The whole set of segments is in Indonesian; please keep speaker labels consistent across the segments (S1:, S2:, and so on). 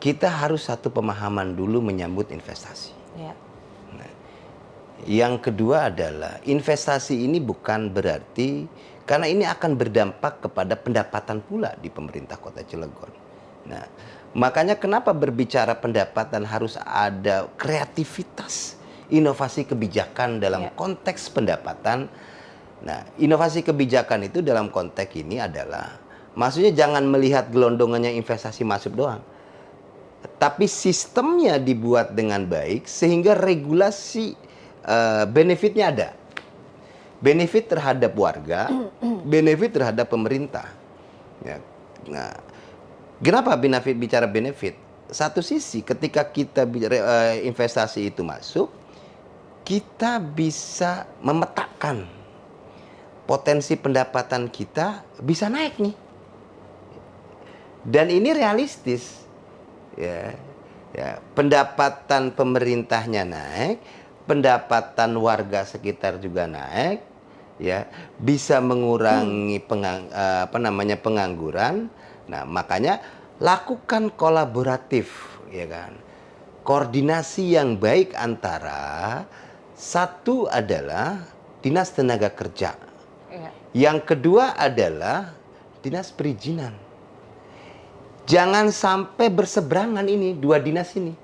S1: kita harus satu pemahaman dulu menyambut investasi.
S2: Ya.
S1: Nah, yang kedua adalah investasi ini bukan berarti, karena ini akan berdampak kepada pendapatan pula di pemerintah Kota Cilegon. Nah, makanya kenapa berbicara pendapatan harus ada kreativitas, inovasi kebijakan dalam konteks pendapatan. Nah, inovasi kebijakan itu dalam konteks ini adalah, maksudnya jangan melihat gelondongannya investasi masuk doang, tapi sistemnya dibuat dengan baik sehingga regulasi benefitnya ada. Benefit terhadap warga, benefit terhadap pemerintah. Ya. Nah, kenapa bicara benefit? Satu sisi ketika kita investasi itu masuk, kita bisa memetakan potensi pendapatan kita bisa naik nih. Dan ini realistis. Ya, pendapatan pemerintahnya naik, pendapatan warga sekitar juga naik, ya, bisa mengurangi pengangguran. Nah, makanya lakukan kolaboratif, ya kan, koordinasi yang baik antara, satu adalah dinas tenaga kerja, yang kedua adalah dinas perizinan. Jangan sampai berseberangan ini dua dinas ini.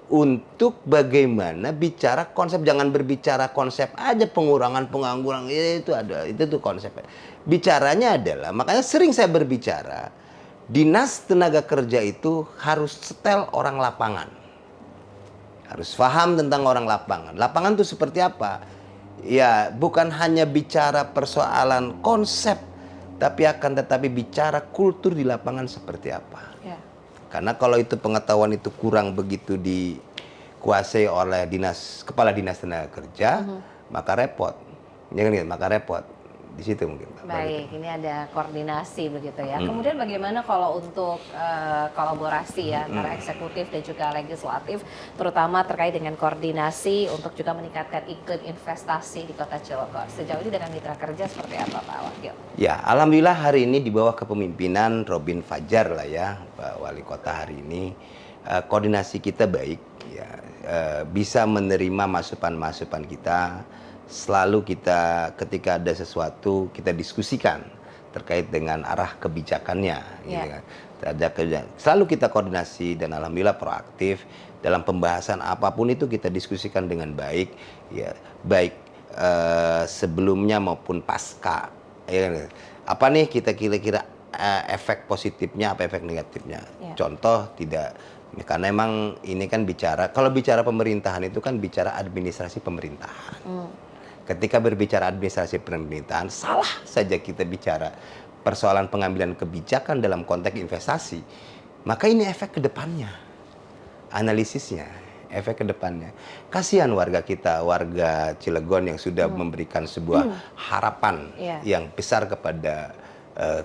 S1: Untuk bagaimana bicara konsep, jangan berbicara konsep aja pengurangan pengangguran, itu ada, itu tuh konsepnya. Bicaranya adalah, makanya sering saya berbicara, dinas tenaga kerja itu harus setel orang lapangan. Harus paham tentang orang lapangan. Lapangan itu seperti apa? Ya, bukan hanya bicara persoalan konsep, tapi akan tetapi bicara kultur di lapangan seperti apa. Ya. Karena kalau itu pengetahuan itu kurang begitu dikuasai oleh kepala dinas tenaga kerja, maka repot. Maka repot. Di situ mungkin.
S2: Baik, ini ada koordinasi begitu ya. Kemudian bagaimana kalau untuk kolaborasi ya antara eksekutif dan juga legislatif, terutama terkait dengan koordinasi untuk juga meningkatkan iklim investasi di Kota Cilegon. Sejauh ini dengan mitra kerja seperti apa, Pak Wakil?
S1: Ya, alhamdulillah hari ini di bawah kepemimpinan Robin Fajar lah ya, Pak Wali Kota hari ini, koordinasi kita baik, ya, bisa menerima masukan-masukan kita. Selalu kita ketika ada sesuatu kita diskusikan terkait dengan arah kebijakannya, gitu kan. Selalu kita koordinasi dan alhamdulillah proaktif dalam pembahasan apapun itu kita diskusikan dengan baik, ya, baik sebelumnya maupun pasca. Ya, apa nih kita kira-kira efek positifnya, apa efek negatifnya? Contoh tidak, karena emang ini kan kalau bicara pemerintahan itu kan bicara administrasi pemerintahan. Ketika berbicara administrasi pemerintahan, salah saja kita bicara persoalan pengambilan kebijakan dalam konteks investasi, maka ini efek ke depannya, analisisnya, efek ke depannya. Kasihan warga kita, warga Cilegon yang sudah memberikan sebuah harapan yang besar kepada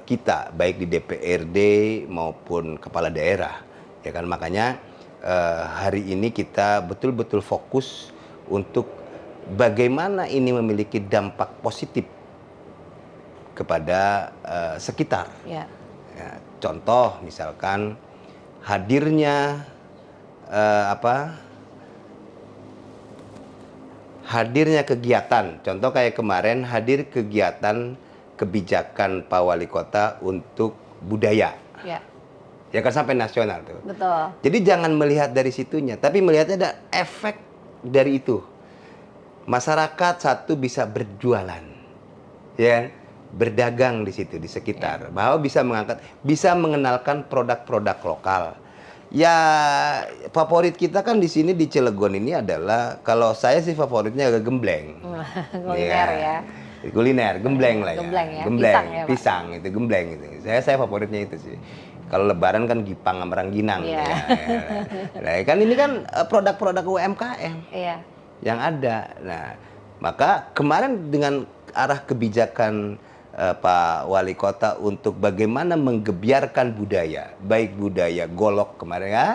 S1: kita, baik di DPRD maupun kepala daerah. Ya kan, makanya hari ini kita betul-betul fokus untuk bagaimana ini memiliki dampak positif kepada sekitar. Ya, contoh misalkan hadirnya hadirnya kegiatan, contoh kayak kemarin hadir kegiatan kebijakan Pak Wali Kota untuk budaya. Ya kan sampai nasional tuh.
S2: Betul.
S1: Jadi jangan melihat dari situnya, tapi melihatnya ada efek dari itu. Masyarakat satu bisa berjualan, ya, berdagang di situ di sekitar, bahwa bisa mengenalkan produk-produk lokal. Ya, favorit kita kan di sini di Cilegon ini adalah, kalau saya sih favoritnya agak gembleng.
S2: Kuliner ya.
S1: Kuliner, gembleng lah ya.
S2: Gembleng ya.
S1: Gembleng,
S2: Pisang, ya,
S1: pisang itu gembleng itu. Saya favoritnya itu sih. Kalau lebaran kan gipang sama rangginang. Ya. Nah, kan ini kan produk-produk UMKM. Iya. Yang ada. Nah, maka kemarin dengan arah kebijakan Pak Wali Kota untuk bagaimana menggebiarkan budaya, baik budaya golok kemarin ya,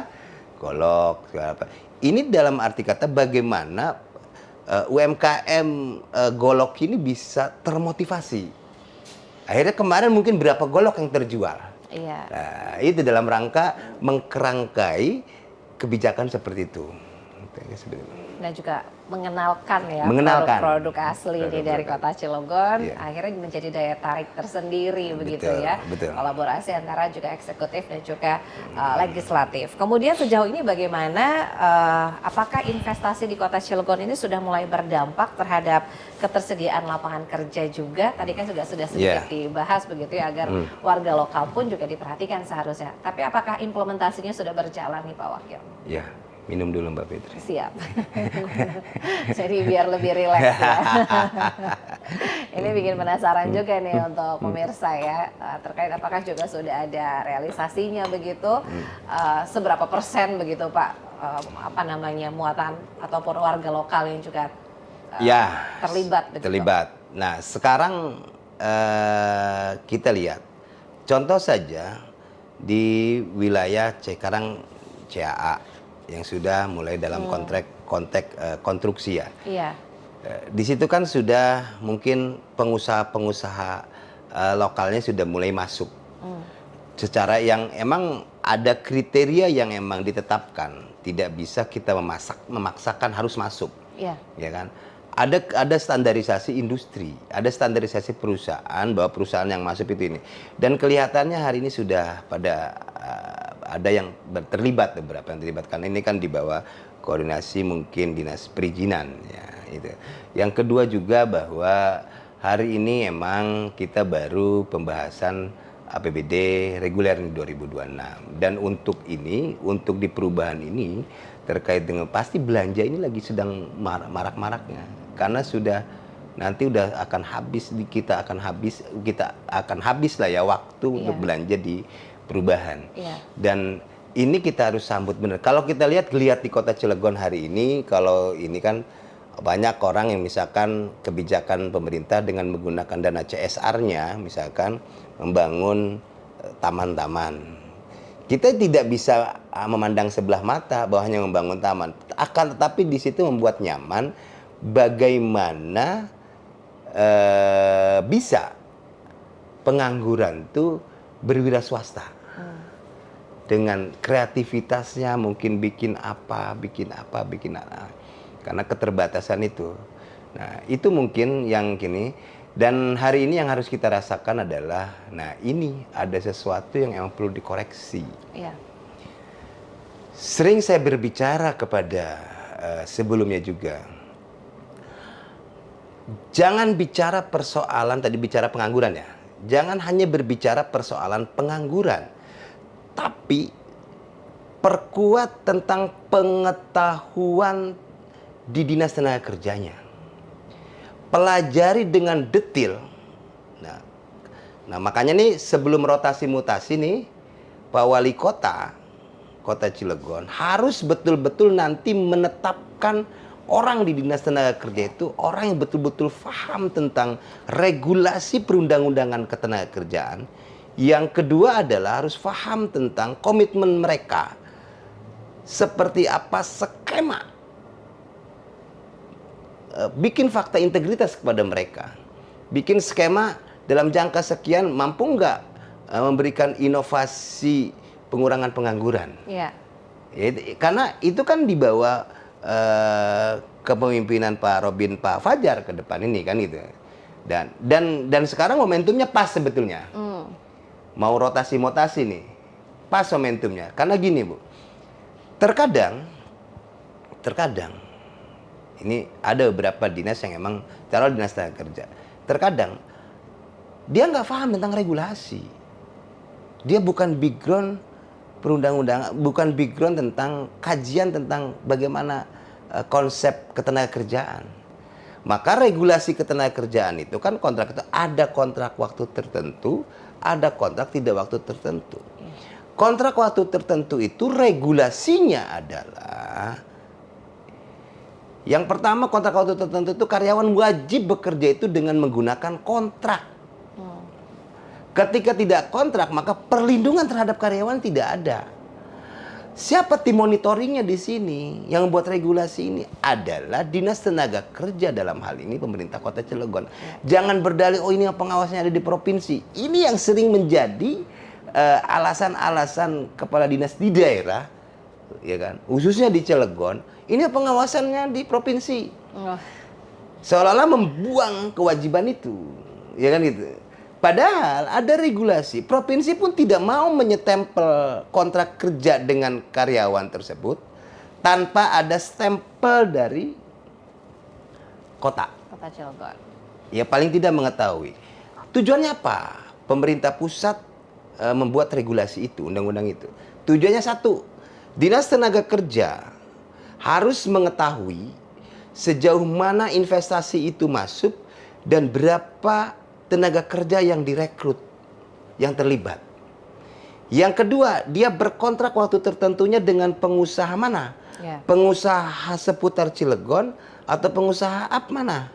S1: golok, apa. Ini dalam arti kata bagaimana UMKM golok ini bisa termotivasi. Akhirnya kemarin mungkin berapa golok yang terjual.
S2: Iya.
S1: Nah, itu dalam rangka mengkerangkai kebijakan seperti itu.
S2: Dan juga mengenalkan ya
S1: Mengenalkan
S2: produk-produk asli nih dari
S1: produk-produk.
S2: Kota Cilegon,
S1: Iya.
S2: akhirnya menjadi daya tarik tersendiri begitu
S1: Betul,
S2: ya.
S1: betul.
S2: Kolaborasi antara juga eksekutif dan juga legislatif. Kemudian sejauh ini bagaimana, apakah investasi di Kota Cilegon ini sudah mulai berdampak terhadap ketersediaan lapangan kerja juga? Tadi kan juga sudah sedikit
S1: Iya.
S2: dibahas begitu ya, agar warga lokal pun juga diperhatikan seharusnya. Tapi apakah implementasinya sudah berjalan nih Pak Wakil?
S1: Ya, minum dulu Mbak Fitri.
S2: Siap. Jadi biar lebih rileks ya. Ini bikin penasaran juga nih untuk pemirsa ya, terkait apakah juga sudah ada realisasinya begitu, seberapa persen begitu Pak, apa namanya, muatan ataupun warga lokal yang juga
S1: Ya,
S2: terlibat begitu.
S1: terlibat. Nah, sekarang kita lihat contoh saja di wilayah Cikarang CAA yang sudah mulai dalam konteks konstruksi ya.
S2: Iya.
S1: Di situ kan sudah mungkin pengusaha-pengusaha lokalnya sudah mulai masuk. Secara yang emang ada kriteria yang emang ditetapkan, tidak bisa kita memaksakan harus masuk.
S2: Iya.
S1: Ya kan? Ada standarisasi industri, ada standarisasi perusahaan bahwa perusahaan yang masuk itu ini. Dan kelihatannya hari ini sudah pada ada yang terlibat, beberapa yang terlibat, karena ini kan di bawah koordinasi mungkin dinas perizinan ya itu. Yang kedua juga bahwa hari ini emang kita baru pembahasan APBD reguler 2026, dan untuk di perubahan ini terkait dengan pasti belanja ini lagi sedang marak-maraknya, karena nanti udah akan habis kita akan habis lah ya waktu untuk belanja di perubahan. Dan ini kita harus sambut benar. Kalau kita lihat di Kota Cilegon hari ini, kalau ini kan banyak orang yang misalkan kebijakan pemerintah dengan menggunakan dana CSR-nya misalkan membangun taman-taman. Kita tidak bisa memandang sebelah mata bahwa hanya membangun taman, akan tetapi di situ membuat nyaman bagaimana bisa pengangguran itu berwira swasta. Dengan kreativitasnya mungkin bikin apa, karena keterbatasan itu. Nah, itu mungkin yang kini. Dan hari ini yang harus kita rasakan adalah, nah ini ada sesuatu yang emang perlu dikoreksi.
S2: Iya.
S1: Sering saya berbicara kepada sebelumnya juga, jangan bicara persoalan, tadi bicara pengangguran ya, jangan hanya berbicara persoalan pengangguran, tapi perkuat tentang pengetahuan di dinas tenaga kerjanya. Pelajari dengan detail. Nah makanya nih sebelum rotasi mutasi nih, Pak Wali Kota Cilegon harus betul-betul nanti menetapkan orang di dinas tenaga kerja itu orang yang betul-betul paham tentang regulasi perundang-undangan ketenaga kerjaan. Yang kedua adalah harus paham tentang komitmen mereka. Seperti apa skema, bikin fakta integritas kepada mereka. Bikin skema dalam jangka sekian mampu nggak memberikan inovasi pengurangan pengangguran.
S2: Iya.
S1: Karena itu kan dibawa kepemimpinan Pak Fajar ke depan ini kan gitu. Dan sekarang momentumnya pas sebetulnya. Mau rotasi-mutasi nih. Pas momentumnya. Karena gini, Bu. Terkadang ini ada beberapa dinas yang emang taruh dinas tenaga kerja. Terkadang dia nggak paham tentang regulasi. Dia bukan background perundang-undangan, bukan background tentang kajian tentang bagaimana konsep ketenagakerjaan. Maka regulasi ketenagakerjaan itu kan kontrak itu ada kontrak waktu tertentu, ada kontrak tidak waktu tertentu. Kontrak waktu tertentu itu regulasinya adalah yang pertama, kontrak waktu tertentu itu karyawan wajib bekerja itu dengan menggunakan kontrak. Ketika tidak kontrak, maka perlindungan terhadap karyawan tidak ada. Siapa tim monitoringnya di sini? Yang membuat regulasi ini adalah Dinas Tenaga Kerja, dalam hal ini pemerintah Kota Cilegon. Jangan berdalih, oh ini yang pengawasnya ada di provinsi. Ini yang sering menjadi alasan-alasan kepala dinas di daerah, ya kan, khususnya di Cilegon, ini pengawasannya di provinsi,
S2: Oh,
S1: seolah-olah membuang kewajiban itu, ya kan gitu. Padahal ada regulasi, provinsi pun tidak mau menyetempel kontrak kerja dengan karyawan tersebut tanpa ada stempel dari kota.
S2: Kota Cilegon.
S1: Ya paling tidak mengetahui. Tujuannya apa? Pemerintah pusat membuat regulasi itu, undang-undang itu. Tujuannya satu, Dinas Tenaga Kerja harus mengetahui sejauh mana investasi itu masuk dan berapa tenaga kerja yang direkrut, yang terlibat. Yang kedua, dia berkontrak waktu tertentunya dengan pengusaha mana?
S2: Ya.
S1: Pengusaha seputar Cilegon atau pengusaha apa mana?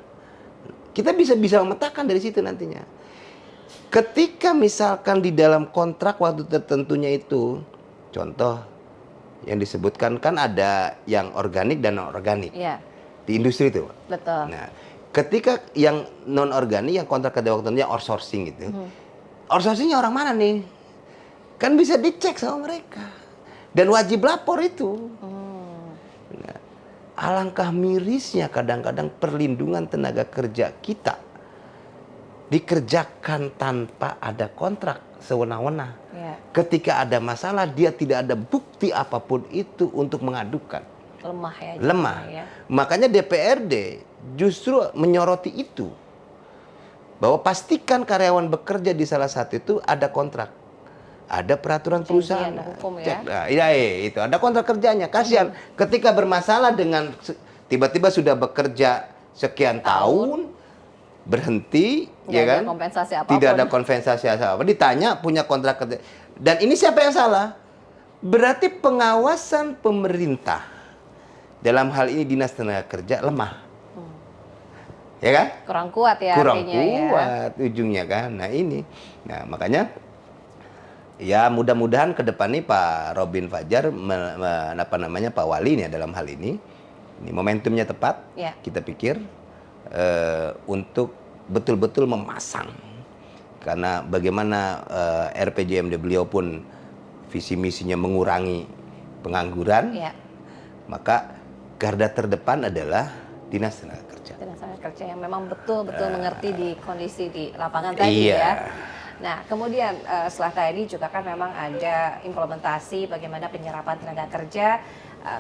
S1: Kita bisa memetakan dari situ nantinya. Ketika misalkan di dalam kontrak waktu tertentunya itu, contoh yang disebutkan kan ada yang organik dan non organik
S2: Iya,
S1: di industri itu.
S2: betul.
S1: Nah, ketika yang non organik yang kontrak kerja waktu tertentunya outsourcing gitu, outsourcingnya orang mana nih? Kan bisa dicek sama mereka dan wajib lapor itu. Nah, alangkah mirisnya kadang-kadang perlindungan tenaga kerja kita dikerjakan tanpa ada kontrak sewenang-wenang.
S2: Ya.
S1: Ketika ada masalah dia tidak ada bukti apapun itu untuk mengadukan.
S2: Lemah ya.
S1: Lemah.
S2: Ya.
S1: Makanya DPRD justru menyoroti itu. Bahwa pastikan karyawan bekerja di salah satu itu ada kontrak. Ada peraturan perusahaan.
S2: Janjian hukum ya.
S1: Cek. Nah, iya, itu ada kontrak kerjanya. Kasihan ketika bermasalah dengan tiba-tiba sudah bekerja sekian tahun berhenti,
S2: Nggak
S1: ya
S2: ada
S1: kan?
S2: kompensasi apapun.
S1: Tidak ada kompensasi apa. Ditanya punya kontrak kerja. Dan ini siapa yang salah? Berarti pengawasan pemerintah dalam hal ini Dinas Tenaga Kerja lemah. Ya kan?
S2: Kurang kuat ya
S1: Kurang
S2: artinya ya.
S1: kuat ujungnya kan. Nah ini. Nah makanya ya mudah-mudahan ke depan nih Pak Robin Fajar, Pak Wali nih dalam hal ini momentumnya tepat.
S2: Ya.
S1: Kita pikir untuk betul-betul memasang. Karena bagaimana RPJMD beliau pun visi misinya mengurangi pengangguran.
S2: Ya.
S1: Maka garda terdepan adalah Dinas Tenaga Kerja.
S2: Dinas Tenaga Kerja yang memang betul-betul mengerti di kondisi di lapangan tadi
S1: Iya.
S2: ya. Nah, kemudian setelah tadi juga kan memang ada implementasi bagaimana penyerapan tenaga kerja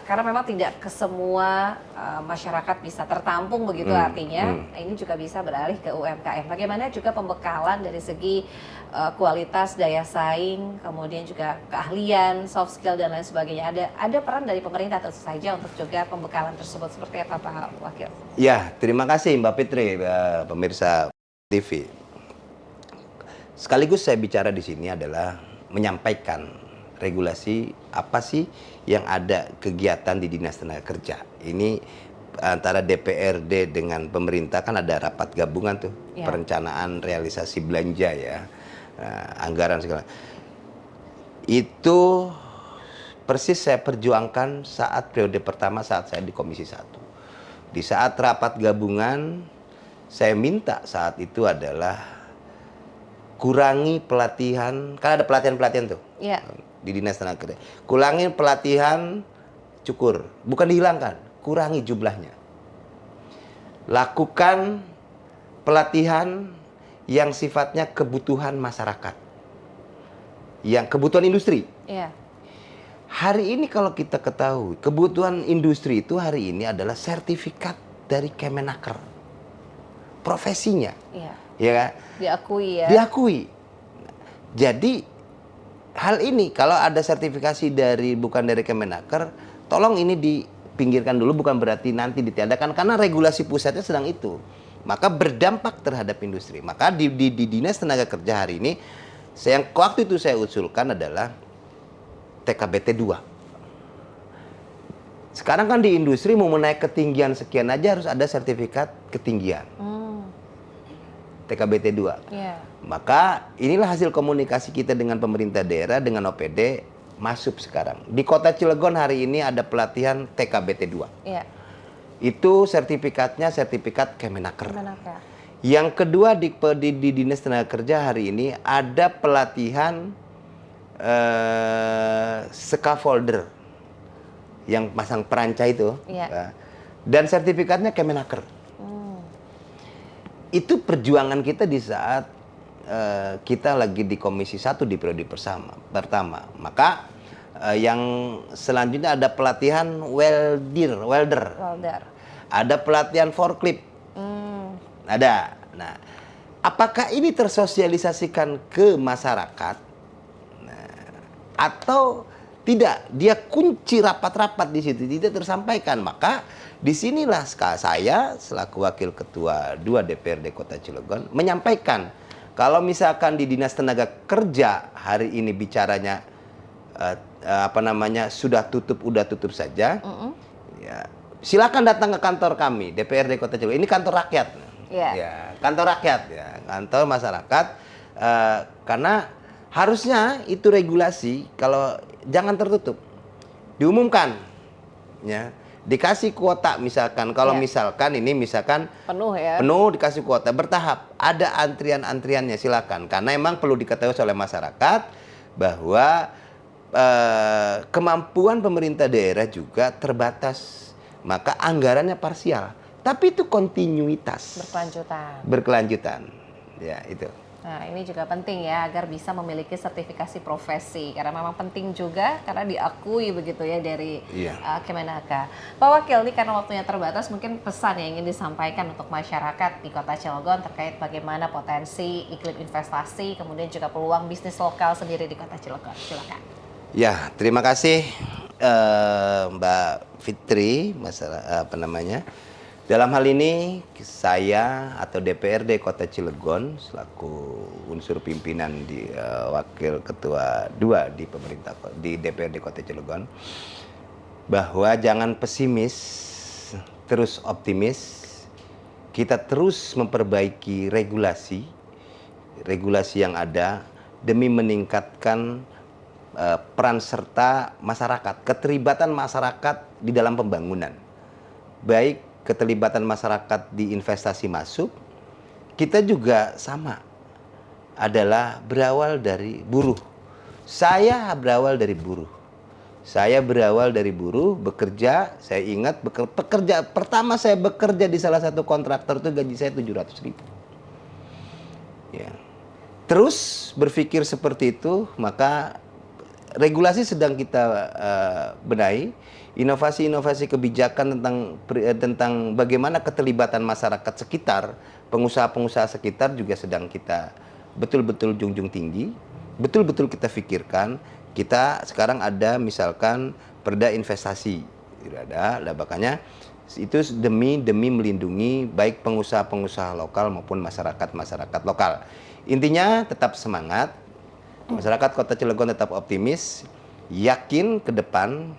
S2: karena memang tidak ke semua masyarakat bisa tertampung begitu artinya ini juga bisa beralih ke UMKM. Bagaimana juga pembekalan dari segi kualitas daya saing, kemudian juga keahlian, soft skill dan lain sebagainya. Ada peran dari pemerintah tentu saja untuk juga pembekalan tersebut seperti apa Pak Wakil?
S1: Ya, terima kasih Mbak Fitri, pemirsa TV. Sekaligus saya bicara di sini adalah menyampaikan regulasi apa sih yang ada kegiatan di Dinas Tenaga Kerja. Ini antara DPRD dengan pemerintah kan ada rapat gabungan tuh,
S2: Ya.
S1: perencanaan realisasi belanja ya, anggaran segala. Itu persis saya perjuangkan saat periode pertama saat saya di Komisi 1. Di saat rapat gabungan, saya minta saat itu adalah kurangi pelatihan, kan ada pelatihan-pelatihan tuh
S2: Ya.
S1: di Dinas Tenaga Kerja. Kurangi pelatihan cukur, bukan dihilangkan, kurangi jumlahnya. Lakukan pelatihan yang sifatnya kebutuhan masyarakat, yang kebutuhan industri.
S2: Ya.
S1: Hari ini kalau kita ketahui, kebutuhan industri itu hari ini adalah sertifikat dari Kemenaker. Profesinya.
S2: Iya.
S1: Ya kan?
S2: Diakui ya.
S1: Diakui. Jadi hal ini kalau ada sertifikasi bukan dari Kemenaker, tolong ini dipinggirkan dulu, bukan berarti nanti ditiadakan karena regulasi pusatnya sedang itu. Maka berdampak terhadap industri. Maka di Dinas Tenaga Kerja hari ini yang waktu itu saya usulkan adalah TKBT 2. Sekarang kan di industri mau menaik ketinggian sekian aja harus ada sertifikat ketinggian. TKBT 2.
S2: Ya.
S1: Maka inilah hasil komunikasi kita dengan pemerintah daerah, dengan OPD, masuk sekarang. Di Kota Cilegon hari ini ada pelatihan TKBT 2.
S2: Ya.
S1: Itu sertifikatnya sertifikat Kemenaker.
S2: Kemenaker.
S1: Yang kedua di Dinas Tenaga Kerja hari ini ada pelatihan scaffolder yang pasang perancai itu,
S2: Iya.
S1: dan sertifikatnya Kemenaker. Itu perjuangan kita di saat kita lagi di Komisi 1 di periode pertama. Maka yang selanjutnya ada pelatihan welder. Ada pelatihan forklift. Ada. Nah, apakah ini tersosialisasikan ke masyarakat? Atau tidak, dia kunci rapat-rapat di situ tidak tersampaikan. Maka disinilah saya selaku wakil ketua 2 DPRD Kota Cilegon menyampaikan kalau misalkan di Dinas Tenaga Kerja hari ini bicaranya sudah tutup saja, ya, silakan datang ke kantor kami DPRD Kota Cilegon. Ini kantor rakyat, ya, kantor rakyat, ya, kantor masyarakat, karena harusnya itu regulasi kalau jangan tertutup, diumumkan, ya, dikasih kuota misalkan. Kalau misalkan ini
S2: penuh ya,
S1: penuh dikasih kuota bertahap, ada antrian-antriannya silakan. Karena emang perlu diketahui oleh masyarakat bahwa kemampuan pemerintah daerah juga terbatas, maka anggarannya parsial. Tapi itu kontinuitas, berkelanjutan, ya itu.
S2: Nah, ini juga penting ya agar bisa memiliki sertifikasi profesi karena memang penting juga karena diakui begitu ya dari Kemenaka. Pak Wakil, ini karena waktunya terbatas, mungkin pesan yang ingin disampaikan untuk masyarakat di Kota Cilegon terkait bagaimana potensi iklim investasi kemudian juga peluang bisnis lokal sendiri di Kota Cilegon. Silakan.
S1: Ya, terima kasih Mbak Fitri, dalam hal ini saya atau DPRD Kota Cilegon selaku unsur pimpinan di wakil ketua 2 di pemerintah di DPRD Kota Cilegon, bahwa jangan pesimis, terus optimis. Kita terus memperbaiki regulasi yang ada demi meningkatkan peran serta masyarakat, keterlibatan masyarakat di dalam pembangunan. Baik keterlibatan masyarakat di investasi masuk, kita juga sama, adalah berawal dari buruh. Saya berawal dari buruh, bekerja. Saya ingat pertama saya bekerja di salah satu kontraktor itu gaji saya 700.000. Ya. Terus berpikir seperti itu, maka regulasi sedang kita benahi, inovasi-inovasi kebijakan tentang bagaimana keterlibatan masyarakat sekitar, pengusaha-pengusaha sekitar juga sedang kita betul-betul junjung tinggi, betul-betul kita pikirkan. Kita sekarang ada misalkan perda investasi, makanya itu demi melindungi baik pengusaha-pengusaha lokal maupun masyarakat lokal. Intinya tetap semangat. Masyarakat Kota Cilegon tetap optimis, yakin ke depan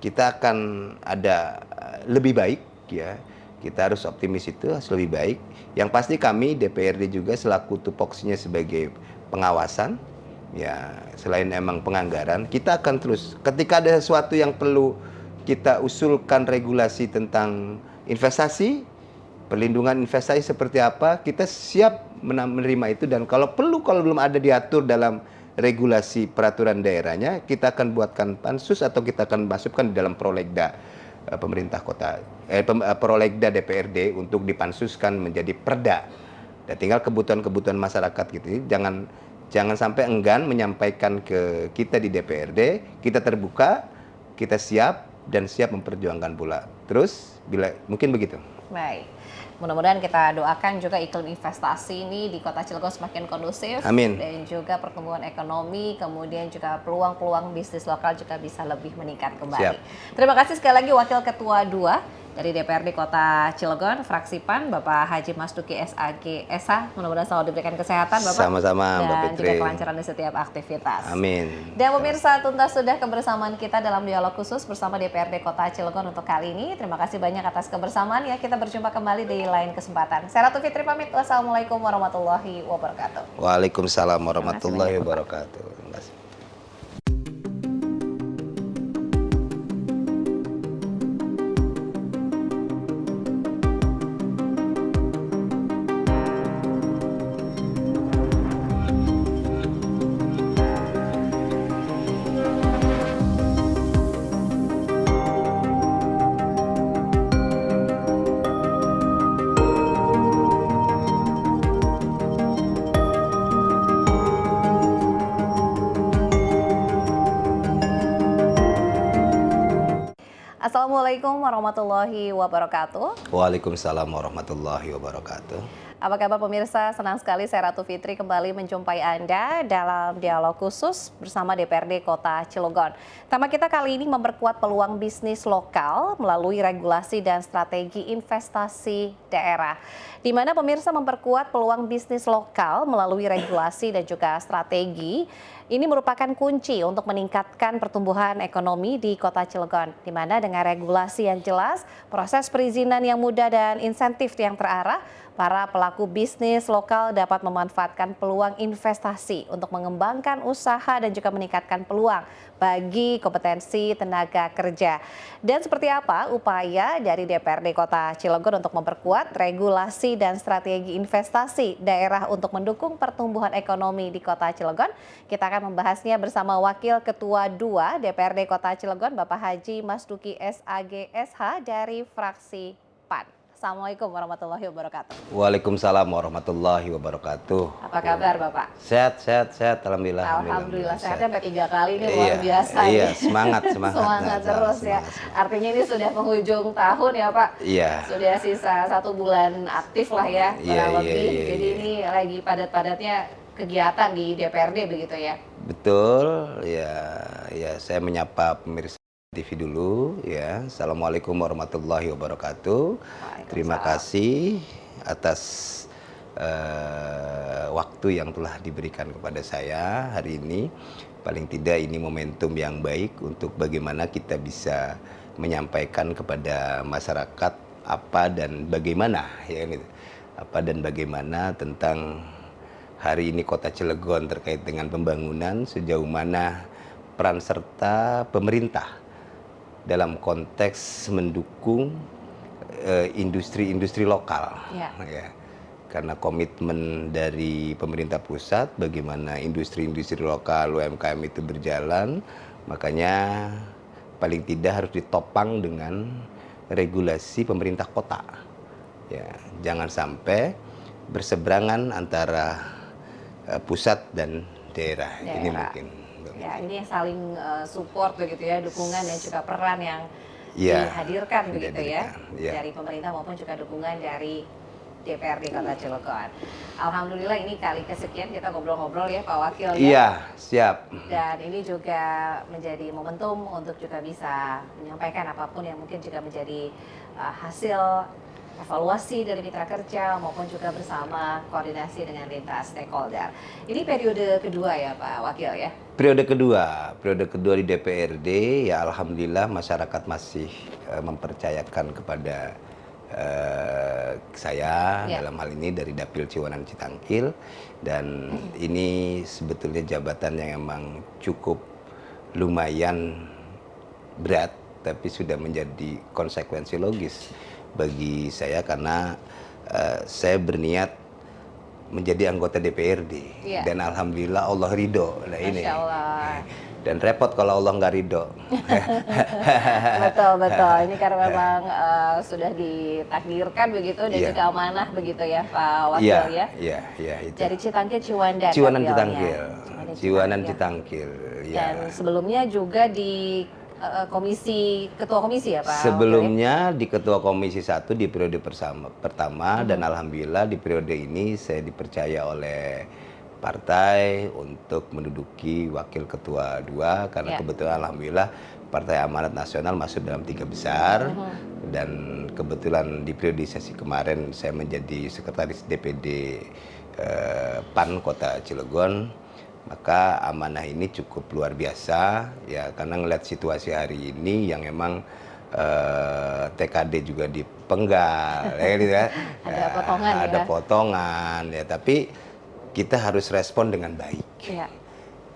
S1: kita akan ada lebih baik, ya. Kita harus optimis, itu harus lebih baik. Yang pasti kami DPRD juga selaku tupoksinya sebagai pengawasan, ya, selain emang penganggaran, kita akan terus ketika ada sesuatu yang perlu kita usulkan regulasi tentang investasi, perlindungan investasi seperti apa, kita siap menerima itu. Dan kalau belum ada diatur dalam regulasi peraturan daerahnya, kita akan buatkan pansus atau kita akan masukkan di dalam prolegda pemerintah kota, prolegda DPRD untuk dipansuskan menjadi perda. Dan tinggal kebutuhan masyarakat gitu. Jangan sampai enggan menyampaikan ke kita di DPRD, kita terbuka, kita siap dan siap memperjuangkan pula. Terus mungkin begitu.
S2: Baik. Mudah-mudahan kita doakan juga iklim investasi ini di Kota Cilegon semakin kondusif.
S1: Amin.
S2: Dan juga pertumbuhan ekonomi, kemudian juga peluang-peluang bisnis lokal juga bisa lebih meningkat kembali.
S1: Siap.
S2: Terima kasih sekali lagi Wakil Ketua 2 dari DPRD Kota Cilegon, fraksi PAN, Bapak Haji Masduki SAG SH. Mudah-mudahan selalu diberikan kesehatan Bapak.
S1: Sama-sama Mbak Fitri.
S2: Dan juga kelancaran di setiap aktivitas.
S1: Amin.
S2: Dan pemirsa, tuntas sudah kebersamaan kita dalam dialog khusus bersama DPRD Kota Cilegon untuk kali ini. Terima kasih banyak atas kebersamaan ya. Kita berjumpa kembali di lain kesempatan. Saya Ratu Fitri pamit. Wassalamualaikum warahmatullahi wabarakatuh.
S1: Waalaikumsalam warahmatullahi wabarakatuh. Terima kasih.
S2: Assalamualaikum warahmatullahi wabarakatuh.
S1: Waalaikumsalam warahmatullahi wabarakatuh.
S2: Apa kabar pemirsa? Senang sekali saya Ratu Fitri kembali menjumpai Anda dalam dialog khusus bersama DPRD Kota Cilegon. Tema kita kali ini memperkuat peluang bisnis lokal melalui regulasi dan strategi investasi daerah. Di mana pemirsa memperkuat peluang bisnis lokal melalui regulasi dan juga strategi ini merupakan kunci untuk meningkatkan pertumbuhan ekonomi di Kota Cilegon, di mana dengan regulasi yang jelas, proses perizinan yang mudah dan insentif yang terarah, para pelaku bisnis lokal dapat memanfaatkan peluang investasi untuk mengembangkan usaha dan juga meningkatkan peluang bagi kompetensi tenaga kerja. Dan seperti apa upaya dari DPRD Kota Cilegon untuk memperkuat regulasi dan strategi investasi daerah untuk mendukung pertumbuhan ekonomi di Kota Cilegon? Kita akan membahasnya bersama Wakil Ketua 2 DPRD Kota Cilegon, Bapak Haji Masduki SAG SH dari fraksi PAN. Assalamualaikum warahmatullahi wabarakatuh.
S1: Waalaikumsalam warahmatullahi wabarakatuh.
S2: Apa kabar Bapak?
S1: Sehat, alhamdulillah.
S2: Alhamdulillah sehatnya sampai 3 kali ini luar biasa.
S1: Iya, semangat.
S2: Semangat terus ya. Artinya ini sudah penghujung tahun ya Pak.
S1: Iya.
S2: Sudah sisa 1 bulan aktif lah ya.
S1: Iya.
S2: Jadi ini lagi padat-padatnya kegiatan di DPRD begitu ya.
S1: Betul, ya saya menyapa pemirsa TV dulu ya. Assalamualaikum warahmatullahi wabarakatuh. Terima kasih atas waktu yang telah diberikan kepada saya hari ini. Paling tidak ini momentum yang baik untuk bagaimana kita bisa menyampaikan kepada masyarakat apa dan bagaimana ya gitu. Apa dan bagaimana tentang hari ini Kota Cilegon terkait dengan pembangunan, sejauh mana peran serta pemerintah dalam konteks mendukung industri-industri lokal. Ya. Karena komitmen dari pemerintah pusat bagaimana industri-industri lokal UMKM itu berjalan, makanya paling tidak harus ditopang dengan regulasi pemerintah kota. Ya, jangan sampai berseberangan antara pusat dan daerah. Ini mungkin.
S2: Ya, ini saling support begitu ya, dukungan dan juga peran yang dihadirkan begitu ya, dari pemerintah maupun juga dukungan dari DPRD Kota Cilegon. Alhamdulillah ini kali kesekian kita ngobrol-ngobrol ya Pak Wakil ya.
S1: Iya, siap.
S2: Dan ini juga menjadi momentum untuk juga bisa menyampaikan apapun yang mungkin juga menjadi hasil evaluasi dari mitra kerja maupun juga bersama koordinasi dengan lintas stakeholder. Ini periode kedua ya Pak Wakil ya?
S1: Periode kedua di DPRD ya alhamdulillah masyarakat masih mempercayakan kepada saya dalam hal ini dari Dapil Ciwanan Citangkil, dan ini sebetulnya jabatan yang emang cukup lumayan berat tapi sudah menjadi konsekuensi logis bagi saya karena saya berniat menjadi anggota DPRD dan alhamdulillah Allah ridho. Nah ini.
S2: Masya Allah.
S1: Dan repot kalau Allah nggak ridho.
S2: Betul. Ini karena memang sudah ditakdirkan begitu dan juga amanah begitu ya Pak Wakil ya.
S1: Iya itu.
S2: Dari Citangkil Ciwandan.
S1: Ciwanan Citangkil.
S2: Dan sebelumnya juga di ketua komisi ya Pak?
S1: Sebelumnya di ketua komisi 1 di periode pertama dan alhamdulillah di periode ini saya dipercaya oleh partai untuk menduduki wakil ketua 2 karena kebetulan alhamdulillah Partai Amanat Nasional masuk dalam 3 besar dan kebetulan di periodisasi kemarin saya menjadi sekretaris DPD PAN Kota Cilegon. Maka amanah ini cukup luar biasa ya karena ngelihat situasi hari ini yang emang TKD juga dipenggal ya gitu ya. Ada potongan ya, tapi kita harus respon dengan baik.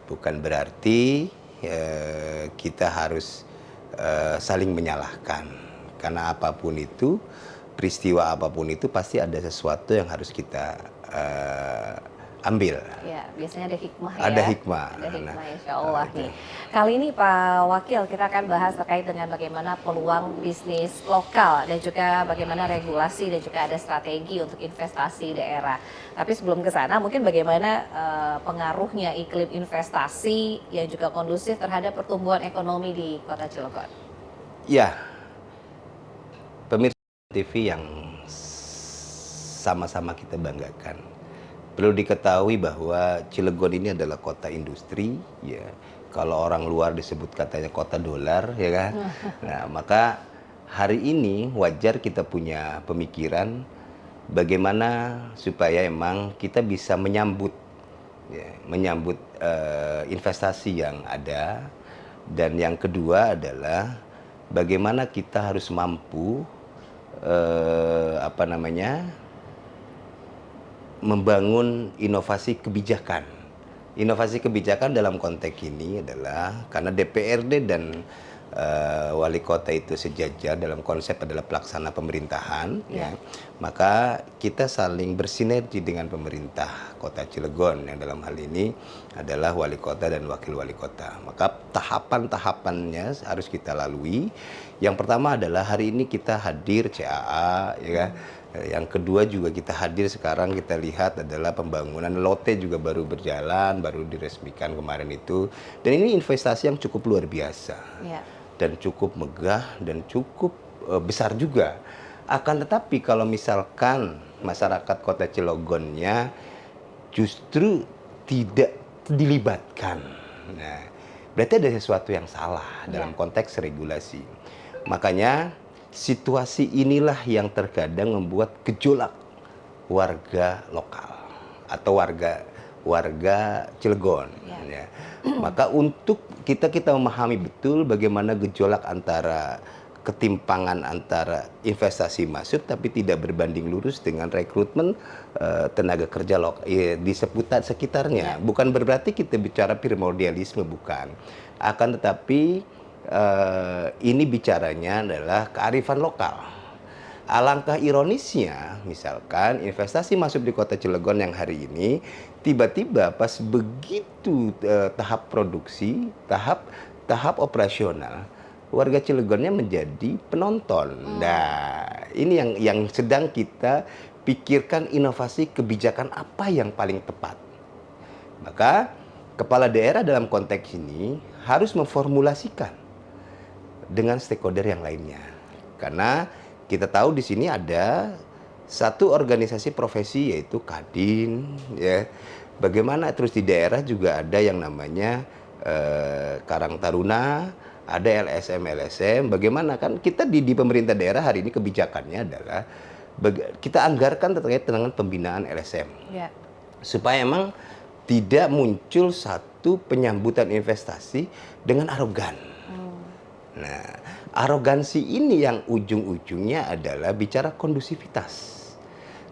S1: Bukan berarti kita harus saling menyalahkan karena apapun itu, peristiwa apapun itu pasti ada sesuatu yang harus kita ambil. Ya,
S2: biasanya ada hikmah
S1: ya. Ada hikmah.
S2: Insya Allah nih. Kali ini Pak Wakil kita akan bahas terkait dengan bagaimana peluang bisnis lokal dan juga bagaimana regulasi dan juga ada strategi untuk investasi daerah. Tapi sebelum ke sana mungkin bagaimana pengaruhnya iklim investasi yang juga kondusif terhadap pertumbuhan ekonomi di Kota Cilegon.
S1: Ya, TV yang sama-sama kita banggakan. Perlu diketahui bahwa Cilegon ini adalah kota industri, ya. Kalau orang luar disebut katanya kota dolar, ya kan. Nah, maka hari ini wajar kita punya pemikiran bagaimana supaya emang kita bisa menyambut, ya, menyambut investasi yang ada. Dan yang kedua adalah bagaimana kita harus mampu membangun inovasi kebijakan. Inovasi kebijakan dalam konteks ini adalah karena DPRD dan wali kota itu sejajar dalam konsep adalah pelaksana pemerintahan, ya. Maka kita saling bersinergi dengan pemerintah Kota Cilegon yang dalam hal ini adalah wali kota dan wakil wali kota. Maka tahapan-tahapannya harus kita lalui. Yang pertama adalah hari ini kita hadir CAA, ya kan. Yang kedua juga kita hadir sekarang kita lihat adalah pembangunan lote juga baru berjalan, baru diresmikan kemarin itu. Dan ini investasi yang cukup luar biasa. Ya. Dan cukup megah dan cukup besar juga. Akan tetapi kalau misalkan masyarakat Kota Cilegonnya justru tidak dilibatkan, nah, berarti ada sesuatu yang salah dalam konteks regulasi. Makanya situasi inilah yang terkadang membuat gejolak warga lokal atau warga Cilegon. Ya. Maka untuk kita memahami betul bagaimana gejolak antara ketimpangan antara investasi masuk tapi tidak berbanding lurus dengan rekrutmen tenaga kerja di sekitarnya. Bukan berarti kita bicara primordialisme, bukan. Akan tetapi ini bicaranya adalah kearifan lokal. Alangkah ironisnya, misalkan investasi masuk di Kota Cilegon yang hari ini tiba-tiba pas begitu tahap produksi, tahap operasional, warga Cilegonnya menjadi penonton. Nah, ini yang sedang kita pikirkan, inovasi kebijakan apa yang paling tepat. Maka kepala daerah dalam konteks ini harus memformulasikan dengan stakeholder yang lainnya. Karena kita tahu di sini ada satu organisasi profesi yaitu Kadin, ya. Bagaimana terus di daerah juga ada yang namanya Karang Taruna, ada LSM. Bagaimana kan kita di pemerintah daerah hari ini kebijakannya adalah kita anggarkan terkait dengan pembinaan LSM. Supaya emang tidak muncul satu penyambutan investasi dengan arogan. Nah, arogansi ini yang ujung-ujungnya adalah bicara kondusivitas.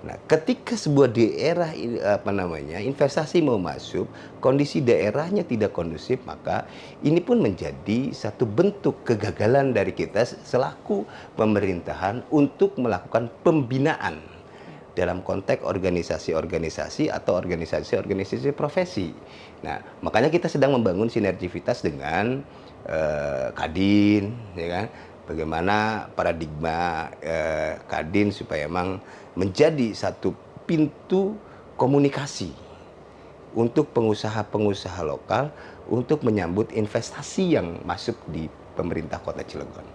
S1: Nah, ketika sebuah daerah investasi mau masuk, kondisi daerahnya tidak kondusif, maka ini pun menjadi satu bentuk kegagalan dari kita selaku pemerintahan untuk melakukan pembinaan dalam konteks organisasi-organisasi atau organisasi-organisasi profesi. Nah, makanya kita sedang membangun sinergivitas dengan Kadin, ya kan? Bagaimana paradigma Kadin supaya memang menjadi satu pintu komunikasi untuk pengusaha-pengusaha lokal untuk menyambut investasi yang masuk di pemerintah Kota Cilegon.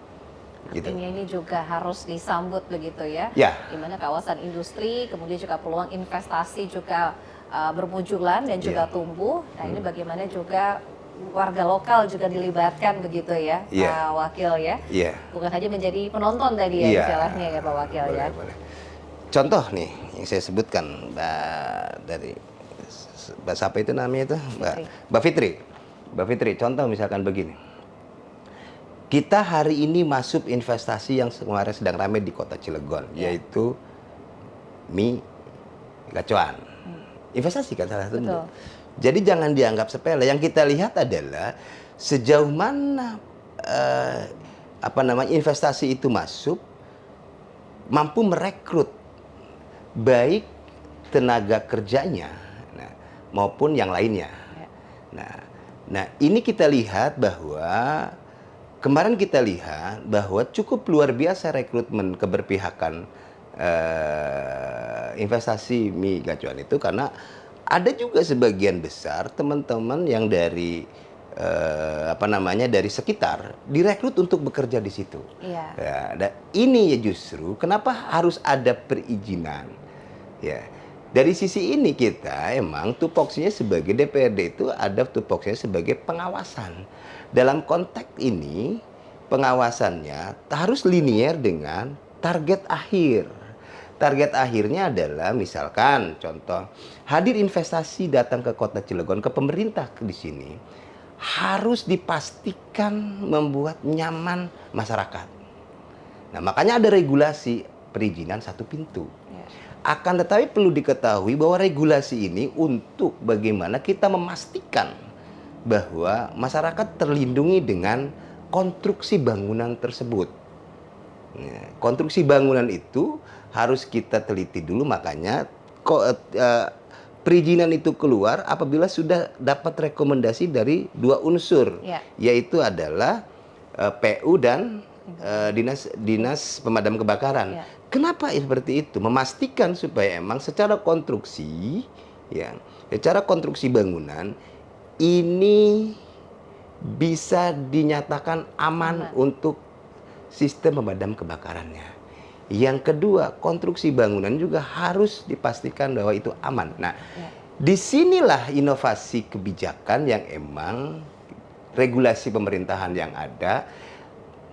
S2: Gitu. Artinya ini juga harus disambut begitu ya? Di mana kawasan industri, kemudian juga peluang investasi juga bermunculan dan juga tumbuh. Nah ini bagaimana juga warga lokal juga dilibatkan begitu ya, Pak Wakil ya? Bukan hanya menjadi penonton tadi ya istilahnya ya Pak Wakil ya?
S1: Contoh nih yang saya sebutkan dari siapa itu namanya itu? Mbak Fitri. Mbak Fitri, contoh misalkan begini. Kita hari ini masuk investasi yang kemarin sedang ramai di Kota Cilegon, yaitu mie gacoan. Investasi kan salah satu. Jadi jangan dianggap sepele. Yang kita lihat adalah sejauh mana investasi itu masuk, mampu merekrut baik tenaga kerjanya maupun yang lainnya. Nah, ini kita lihat bahwa kemarin kita lihat bahwa cukup luar biasa rekrutmen keberpihakan investasi mie gacuan itu, karena ada juga sebagian besar teman-teman yang dari dari sekitar direkrut untuk bekerja di situ.
S2: Iya.
S1: Ya, dan ini ya justru kenapa harus ada perizinan. Ya, dari sisi ini kita emang tupoksinya sebagai DPRD itu ada tupoksinya sebagai pengawasan. Dalam konteks ini pengawasannya harus linier dengan target akhir. Target akhirnya adalah misalkan contoh hadir investasi datang ke Kota Cilegon, ke pemerintah di sini harus dipastikan membuat nyaman masyarakat. Nah, makanya ada regulasi perizinan satu pintu.
S2: Ya.
S1: Akan tetapi perlu diketahui bahwa regulasi ini untuk bagaimana kita memastikan bahwa masyarakat terlindungi dengan konstruksi bangunan tersebut. Nah, konstruksi bangunan itu harus kita teliti dulu, makanya perizinan itu keluar apabila sudah dapat rekomendasi dari dua unsur, yaitu adalah PU dan dinas pemadam kebakaran. Kenapa seperti itu? Memastikan supaya emang secara konstruksi, ya, secara konstruksi bangunan ini bisa dinyatakan aman untuk sistem pemadam kebakarannya. Yang kedua, konstruksi bangunan juga harus dipastikan bahwa itu aman. Nah, disinilah inovasi kebijakan yang emang regulasi pemerintahan yang ada.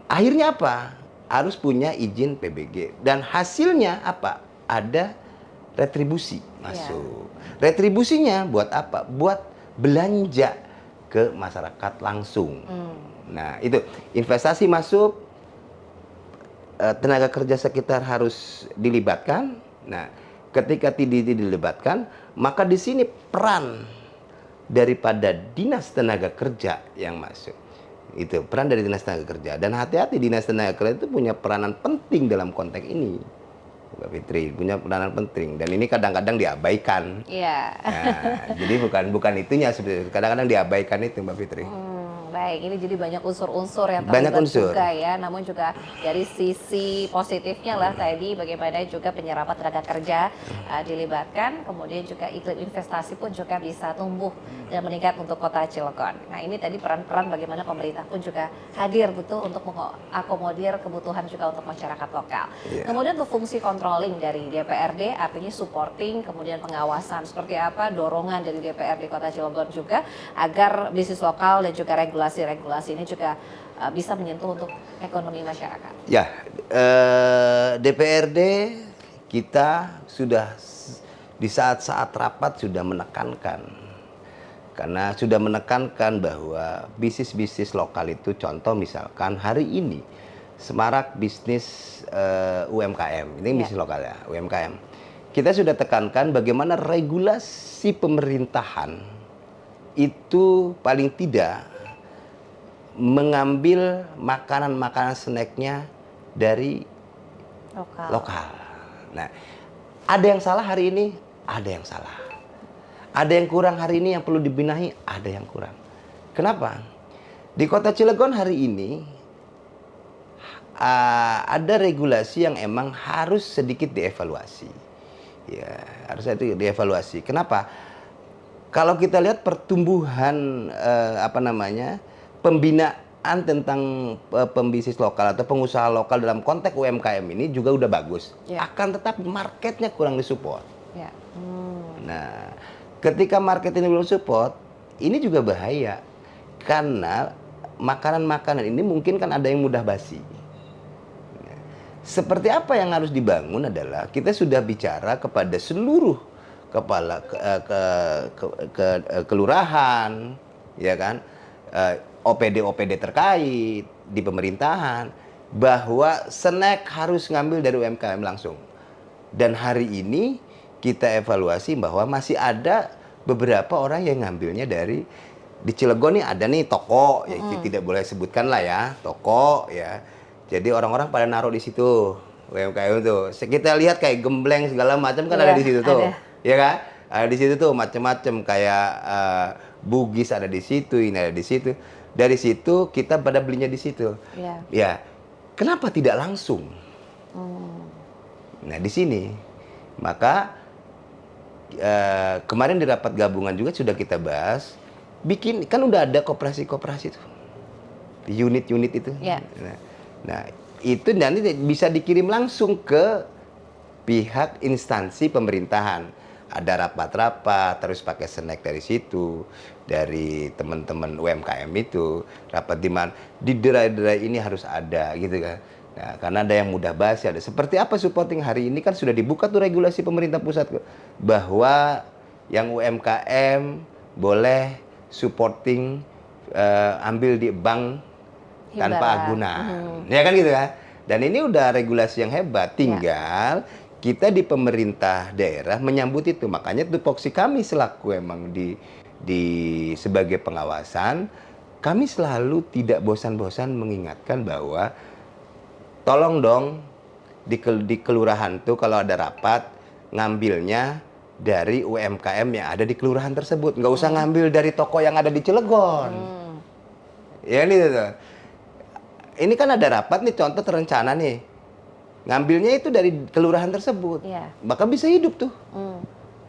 S1: Akhirnya apa? Harus punya izin PBG. Dan hasilnya apa? Ada retribusi masuk. Retribusinya buat apa? Buat belanja ke masyarakat langsung. Nah, itu investasi masuk, tenaga kerja sekitar harus dilibatkan. Nah, ketika tidak dilibatkan, maka di sini peran daripada dinas tenaga kerja yang masuk. Itu peran dari dinas tenaga kerja. Dan hati-hati, dinas tenaga kerja itu punya peranan penting dalam konteks ini, Mbak Fitri, punya peranan penting. Dan ini kadang-kadang diabaikan.
S2: Iya.
S1: Nah, jadi bukan itunya sebenarnya. Kadang-kadang diabaikan itu, Mbak Fitri.
S2: Baik, ini jadi banyak unsur-unsur yang
S1: Banyak
S2: terlibat
S1: unsur
S2: juga ya. Namun juga dari sisi positifnya lah tadi bagaimana juga penyerapan tenaga kerja dilibatkan, kemudian juga iklim investasi pun juga bisa tumbuh dan meningkat untuk Kota Cilegon. Nah, ini tadi peran-peran bagaimana pemerintah pun juga hadir betul untuk mengakomodir kebutuhan juga untuk masyarakat lokal. Kemudian untuk fungsi controlling dari DPRD artinya supporting, kemudian pengawasan seperti apa, dorongan dari DPRD Kota Cilegon juga agar bisnis lokal dan juga regulasi ini juga bisa menyentuh untuk ekonomi masyarakat.
S1: Ya, DPRD kita sudah di saat-saat rapat sudah menekankan, karena sudah menekankan bahwa bisnis-bisnis lokal itu, contoh misalkan hari ini semarak bisnis UMKM, ini bisnis lokal ya, UMKM. Kita sudah tekankan bagaimana regulasi pemerintahan itu paling tidak mengambil makanan-makanan snacknya dari lokal. Nah, ada yang salah hari ini, ada yang salah. Ada yang kurang hari ini yang perlu dibenahi, ada yang kurang. Kenapa? Di Kota Cilegon hari ini ada regulasi yang emang harus sedikit dievaluasi. Ya, harus dievaluasi. Kenapa? Kalau kita lihat pertumbuhan pembinaan tentang pembisnis lokal atau pengusaha lokal dalam konteks UMKM ini juga udah bagus. Akan tetapi marketnya kurang disupport. Nah, ketika market ini belum support, ini juga bahaya. Karena makanan-makanan ini mungkin kan ada yang mudah basi. Seperti apa yang harus dibangun adalah kita sudah bicara kepada seluruh kepala kelurahan, ya kan, OPD terkait di pemerintahan, bahwa snack harus ngambil dari UMKM langsung. Dan hari ini kita evaluasi bahwa masih ada beberapa orang yang ngambilnya dari di Cilegon nih, ada nih toko, ya tidak boleh sebutkan lah ya, toko ya. Jadi orang-orang pada naruh di situ UMKM itu. Kita lihat kayak gembleng segala macam kan ada di situ tuh. Ya kan? Ada di situ tuh macam-macam kayak Bugis ada di situ, ini ada di situ. Dari situ kita pada belinya di situ. Ya. Kenapa tidak langsung? Nah, di sini. Maka kemarin di rapat gabungan juga sudah kita bahas bikin, kan udah ada koperasi-koperasi tuh, unit-unit itu.
S2: Ya.
S1: Nah, itu nanti bisa dikirim langsung ke pihak instansi pemerintahan. Ada rapat-rapat, terus pakai snack dari situ, dari teman-teman UMKM itu, rapat di daerah-daerah ini harus ada gitu kan. Nah, karena ada yang mudah basi, ada seperti apa supporting hari ini kan sudah dibuka tuh regulasi pemerintah pusat bahwa yang UMKM boleh supporting ambil di bank tanpa agunan. Ya kan gitu kan. Dan ini udah regulasi yang hebat, tinggal kita di pemerintah daerah menyambut itu. Makanya tupoksi kami selaku emang di sebagai pengawasan, kami selalu tidak bosan-bosan mengingatkan bahwa tolong dong di kelurahan tuh kalau ada rapat ngambilnya dari UMKM yang ada di kelurahan tersebut. Nggak usah ngambil dari toko yang ada di Cilegon. Ya ini tuh. Ini kan ada rapat nih, contoh terencana nih. Ngambilnya itu dari kelurahan tersebut. Maka bisa hidup tuh.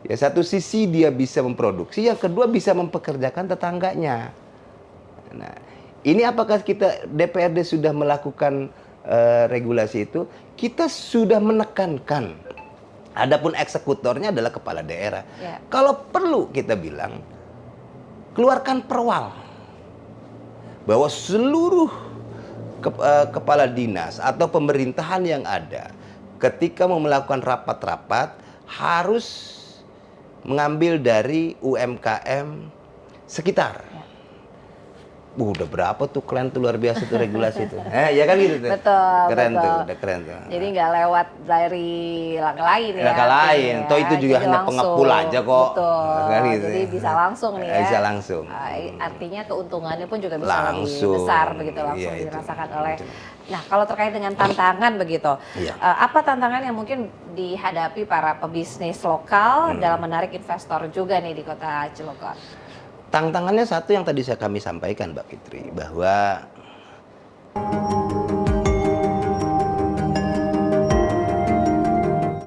S1: Ya, satu sisi dia bisa memproduksi, yang kedua bisa mempekerjakan tetangganya. Nah, ini apakah kita DPRD sudah melakukan regulasi itu? Kita sudah menekankan. Adapun eksekutornya adalah kepala daerah. Kalau perlu kita bilang, keluarkan perwal bahwa seluruh kepala dinas atau pemerintahan yang ada ketika mau melakukan rapat-rapat harus mengambil dari UMKM sekitar. Udah berapa tuh keren tuh, luar biasa tuh regulasi itu. Ya kan gitu tuh.
S2: Betul.
S1: Keren
S2: betul.
S1: tuh, udah keren tuh.
S2: Jadi nggak lewat dari langkah lain ya.
S1: Langkah lain, toh itu juga
S2: jadi
S1: hanya
S2: langsung.
S1: pengepul aja kok.
S2: Betul.
S1: Kan gitu.
S2: Jadi bisa langsung nih ya.
S1: Bisa langsung.
S2: Artinya keuntungannya pun juga bisa
S1: langsung.
S2: lebih besar begitu, langsung
S1: Iya,
S2: dirasakan
S1: itu.
S2: oleh. Nah, kalau terkait dengan tantangan begitu, apa tantangan yang mungkin dihadapi para pebisnis lokal dalam menarik investor juga nih di Kota Cilegon?
S1: Tantangannya satu yang tadi kami sampaikan, Mbak Fitri, bahwa